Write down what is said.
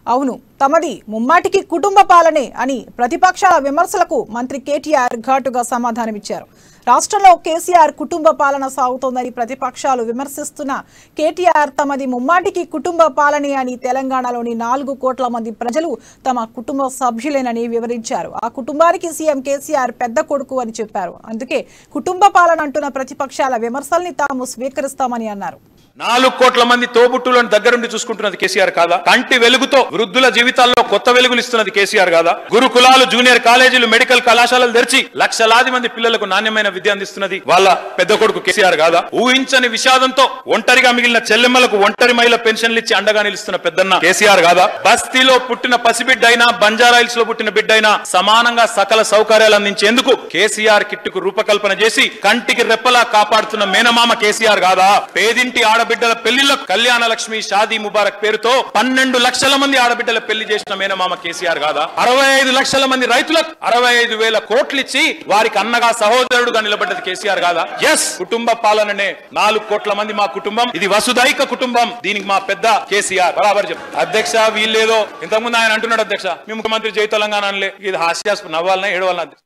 అవును, తమది ముమ్మాటికి కుటుంబ పాలనే అని ప్రతిపక్షాల విమర్శలకు మంత్రి కేటీఆర్ ఘాటుగా సమాధానమిచ్చారు. రాష్ట్రంలో కేసీఆర్ కుటుంబ పాలన సాగుతోందని ప్రతిపక్షాలు విమర్శిస్తున్న కేటీఆర్ తమది ముమ్మాటికి కుటుంబ పాలనే అని తెలంగాణలోని 4 కోట్ల మంది ప్రజలు తమ కుటుంబ సభ్యులేనని వివరించారు. ఆ కుటుంబానికి సీఎం కేసీఆర్ పెద్ద కొడుకు అని చెప్పారు. అందుకే కుటుంబ పాలన అంటున్న ప్రతిపక్షాల విమర్శల్ని తాము స్వీకరిస్తామని అన్నారు. 4 కోట్ల మంది తోబుట్టులను దగ్గరుండి చూసుకుంటున్నది కేసీఆర్ కాదా? కంటి వెలుగుతో వృద్ధుల జీవితాల్లో కొత్త వెలుగులు ఇస్తున్నది కేసీఆర్ కాదా? గురుకులాలు, జూనియర్ కాలేజీలు, మెడికల్ కళాశాలలు తెరిచి లక్షలాది మంది పిల్లలకు నాణ్యమైన విద్య అందిస్తున్నది వాళ్ళ పెద్ద కొడుకు కేసీఆర్ కాదా? ఊహించని విషాదంతో ఒంటరిగా మిగిలిన చెల్లెమ్మలకు ఒంటరి మహిళ పెన్షన్లు ఇచ్చి అండగా నిలుస్తున్న పెద్దన్న కేసీఆర్ కాదా? బస్తీలో పుట్టిన పసిబిడ్డ అయినా, బంజారాయిల్స్ లో పుట్టిన బిడ్డ అయినా సమానంగా సకల సౌకర్యాలు అందించేందుకు కేసీఆర్ కిట్టుకు రూపకల్పన చేసి కంటికి రెప్పలా కాపాడుతున్న మేనమామ కేసీఆర్ కాదా? పేదింటి ఆడబిడ్డల పెళ్లిళ్లకు కళ్యాణ లక్ష్మి, షాదీ ముబారక్ పేరుతో 12 లక్షల మంది ఆడబిడ్డల పెళ్లి చేసిన మేనమామ కేసీఆర్ కాదా? 65 లక్షల మంది రైతులకు 65,000 కోట్లు ఇచ్చి వారికి అన్నగా సహోదరుడుగా నిలబడ్డది కేసీఆర్ కాదా? ఎస్, కుటుంబ పాలననే. 4 కోట్ల మంది మా కుటుంబం, ఇది వసుదైక కుటుంబం, దీనికి మా పెద్ద కేసీఆర్ బరాబర్ చెప్పు. అధ్యక్ష వీళ్ళేదో ఇంతకుముందు ఆయన అంటున్నాడు, అధ్యక్ష మీ ముఖ్యమంత్రి జై తెలంగాణ అనలే, ఇది హాస్యాస్పదం, నవ్వాలనే ఏడవాలన్నా.